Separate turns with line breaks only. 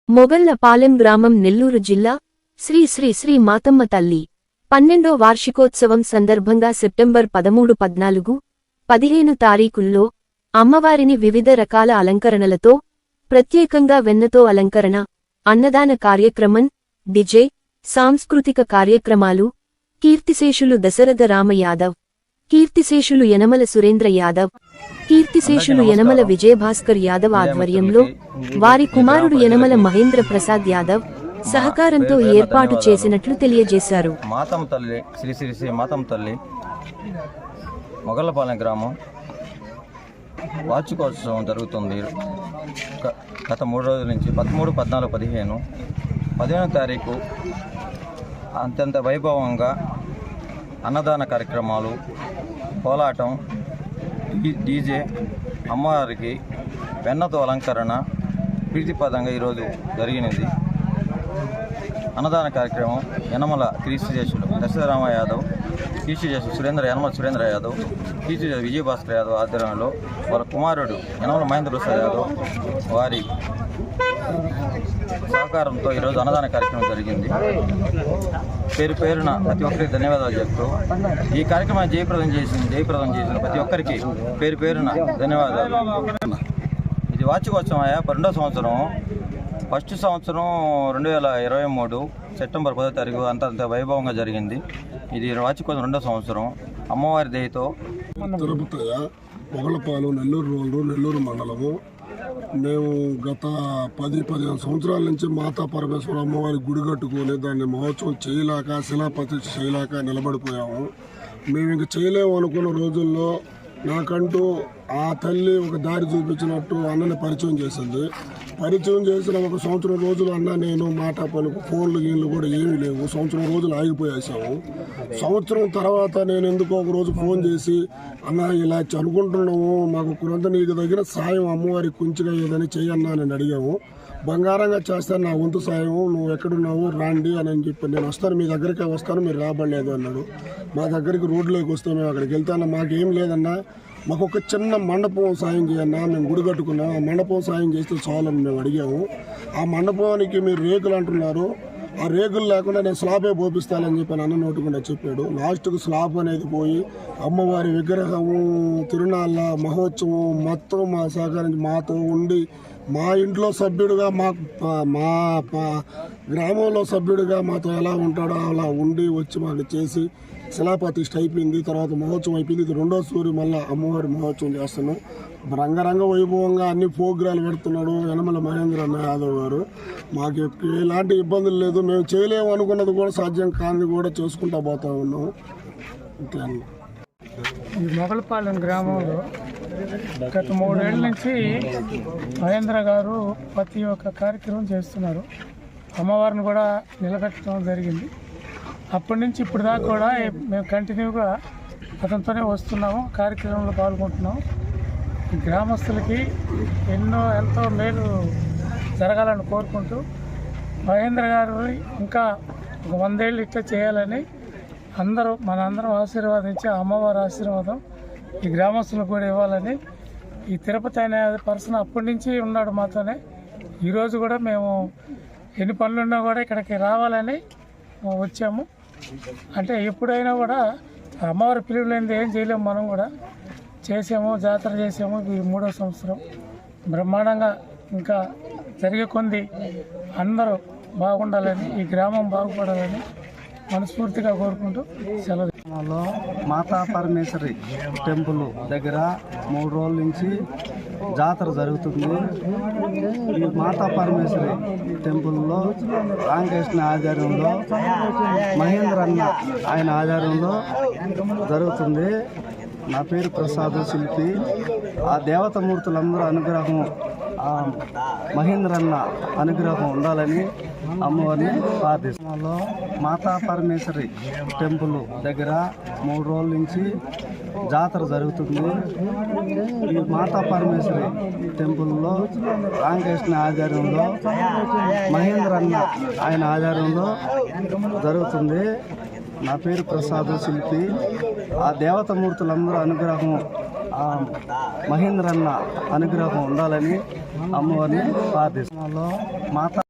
మొగళ్లపాలెం గ్రామం నెల్లూరు జిల్లా శ్రీ శ్రీ శ్రీ మాతమ్మ తల్లి 12వ వార్షికోత్సవం సందర్భంగా సెప్టెంబర్ 13, 14, 15 తారీఖుల్లో అమ్మవారిని వివిధ రకాల అలంకరణలతో ప్రత్యేకంగా వెన్నతో అలంకరణ, అన్నదాన కార్యక్రమం, డిజే, సాంస్కృతిక కార్యక్రమాలు, కీర్తిశేషులు దశరథ రామ యాదవ్, కీర్తిశేషులు యనమల సురేంద్ర యాదవ్, కీర్తిశేషులు యనమల విజయభాస్కర్ యాదవ్ ఆధ్వర్యంలో వారి కుమారుడు యనమల మహేంద్ర ప్రసాద్ యాదవ్ సహకారంతో ఏర్పాటు చేసినట్లు తెలియజేశారు.
మాతమ్మ తల్లి శ్రీ శ్రీ శ్రీ మాతమ్మ తల్లి మొగళ్లపాలెం గ్రామం వార్షికోత్సవం జరుగుతుంది. గత 3 రోజుల నుంచి 13, 14, 15, 15వ తారీఖు అత్యంత వైభవంగా అన్నదాన కార్యక్రమాలు, కోలాటం, డీజే, అమ్మవారికి వెన్నతో అలంకరణ ప్రీతిపదంగా ఈరోజు జరిగినది. అన్నదాన కార్యక్రమం యనమల కీర్తిశేషులు దశరథ రామ యాదవ్, కీర్తిశేషులు యనమల సురేంద్ర యాదవ్, కీర్తిశేషులు విజయభాస్కర్ యాదవ్ ఆధ్వర్యంలో వారి కుమారుడు యనమల మహేంద్ర ప్రసాద్ యాదవ్ వారి సహకారంతో ఈరోజు అన్నదాన కార్యక్రమం జరిగింది. పేరు పేరున ప్రతి ఒక్కరికి ధన్యవాదాలు చెప్తూ ఈ కార్యక్రమాన్ని జయప్రదం చేసిన ప్రతి ఒక్కరికి పేరు పేరున ధన్యవాదాలు. ఇది వార్షికోత్సవం 12వ సంవత్సరం. ఫస్ట్ సంవత్సరం 2023 సెప్టెంబర్ 10వ తారీఖు అంత వైభవంగా జరిగింది. ఇది వార్షికోత్సవం 2వ సంవత్సరం. అమ్మవారి దయతో
తిరుపతయ్య, మొగళ్లపాలెం, నెల్లూరు రోడ్డు, నెల్లూరు మండలము. మేము గత 10-15 సంవత్సరాల నుంచి మాతా పరమేశ్వర అమ్మవారి గుడి కట్టుకొని దాన్ని మహోత్సవం చేయలేక, శిలాప్రతిష్ఠ చేయలేక నిలబడిపోయాము. మేము ఇంక చేయలేము అనుకున్న రోజుల్లో నాకంటూ ఆ తల్లి ఒక దారి చూపించినట్టు అన్నని పరిచయం చేసింది. పరిచయం చేసిన 1 సంవత్సరం రోజులు అన్న నేను మాట పలుకు ఫోన్లు గీన్లు కూడా ఏమీ లేవు. సంవత్సరం రోజులు ఆగిపోయేసాము. సంవత్సరం తర్వాత నేను ఎందుకో ఒక రోజు ఫోన్ చేసి అన్న ఇలా అనుకుంటున్నాము, మాకు కొంత నీకు దగ్గర సాయం అమ్మవారి కుంచిగా ఏదని చెయ్యన్నా అని అడిగాము. బంగారంగా చేస్తాను, నా వంతు సాయం, నువ్వు ఎక్కడున్నావు రాండి అని చెప్పి నేను వస్తాను, మీ దగ్గరికే వస్తాను, మీరు రాబడలేదు అన్నాడు. మా దగ్గరికి రోడ్లోకి వస్తే మేము అక్కడికి వెళ్తాను. మాకేం లేదన్నా, మాకు ఒక చిన్న మండపం సాయం చేయన్నా, మేము గుడి కట్టుకున్నాం, ఆ మండపం సాయం చేస్తే చాలని మేము అడిగాము. ఆ మండపానికి మీరు రేకులు అంటున్నారు, ఆ రేకులు లేకుండా నేను స్లాబే పోపిస్తానని చెప్పి అన్న నోటుకుండా చెప్పాడు. లాస్ట్కు స్లాబ్ అనేది పోయి అమ్మవారి విగ్రహము, తిరునాళ్ళ మహోత్సవం మొత్తం మా సహకరించి మాతో ఉండి, మా ఇంట్లో సభ్యుడిగా మా గ్రామంలో సభ్యుడిగా మాతో ఎలా ఉంటాడో అలా ఉండి వచ్చి మాకు చేసి శిలాప్రతిష్ఠ అయిపోయింది. తర్వాత మహోత్సవం అయిపోయింది. ఇది 2వ సూరి మళ్ళీ అమ్మవారి మహోత్సవం చేస్తున్నాం. రంగరంగ వైభవంగా అన్ని ప్రోగ్రాలు పెడుతున్నాడు యనమల మహేంద్ర యాదవ్ గారు. మాకు ఎలాంటి ఇబ్బందులు లేదు. మేము చేయలేము అనుకున్నది కూడా సాధ్యం కానిది కూడా చేసుకుంటా పోతా ఉన్నాము. ఇట్లా
ఈ మొగళ్లపాలెం గ్రామంలో గత 3 ఏళ్ళ నుంచి మహేంద్ర గారు ప్రతి ఒక్క కార్యక్రమం చేస్తున్నారు. అమ్మవారిని కూడా నిలబెట్టడం జరిగింది. అప్పటి నుంచి ఇప్పుడు దాకా కూడా మేము కంటిన్యూగా అతనితోనే వస్తున్నాము, కార్యక్రమంలో పాల్గొంటున్నాము. ఈ గ్రామస్తులకి ఎంతో మేలు జరగాలని కోరుకుంటూ మహేంద్ర గారు ఇంకా 100 ఏళ్ళు ఇట్లా చేయాలని మనందరం ఆశీర్వాదించి అమ్మవారి ఆశీర్వాదం ఈ గ్రామస్తులకు కూడా ఇవ్వాలని ఈ తిరుపతి అనే పర్సన్ అప్పటి నుంచి ఉన్నాడు మాతోనే. ఈరోజు కూడా మేము ఎన్ని పనులున్నా కూడా ఇక్కడికి రావాలని వచ్చాము. అంటే ఎప్పుడైనా కూడా అమ్మవారి పిలుపు లేనిది ఏం చేయలేము. మనం కూడా చేసాము, జాతర చేసాము. ఇది 3వ సంవత్సరం బ్రహ్మాండంగా ఇంకా జరిగే కొంది అందరూ బాగుండాలని, ఈ గ్రామం బాగుపడాలని మనస్ఫూర్తిగా కోరుకుంటూ సెలవు.
మాతా పరమేశ్వరి టెంపుల్ దగ్గర 3 రోజుల నుంచి జాతర జరుగుతుంది. ఈ మాతా పరమేశ్వరి టెంపుల్లో రామకృష్ణ ఆధ్వర్యంలో, మహేంద్ర అన్న ఆయన ఆధ్వర్యంలో జరుగుతుంది. నా పేరు ప్రసాద్, శిల్పి. ఆ దేవతామూర్తులందరూ అనుగ్రహం, మహేంద్ర అన్న అనుగ్రహం ఉండాలని అమ్మవారిని ప్రార్థిస్తున్నాను. మాతా పరమేశ్వరి టెంపుల్ దగ్గర 3 రోజుల నుంచి జాతర జరుగుతుంది. ఈ మాతా పరమేశ్వరి టెంపుల్లో రామకృష్ణ ఆధ్వర్యంలో, మహేంద్ర అన్న ఆయన ఆధ్వర్యంలో జరుగుతుంది. నా పేరు ప్రసాద్, శిల్పి. ఆ దేవతామూర్తులందరూ అనుగ్రహం, మహేంద్ర అన్న అనుగ్రహం ఉండాలని అమ్మవారిని ప్రార్థిస్తున్నాను. మాతా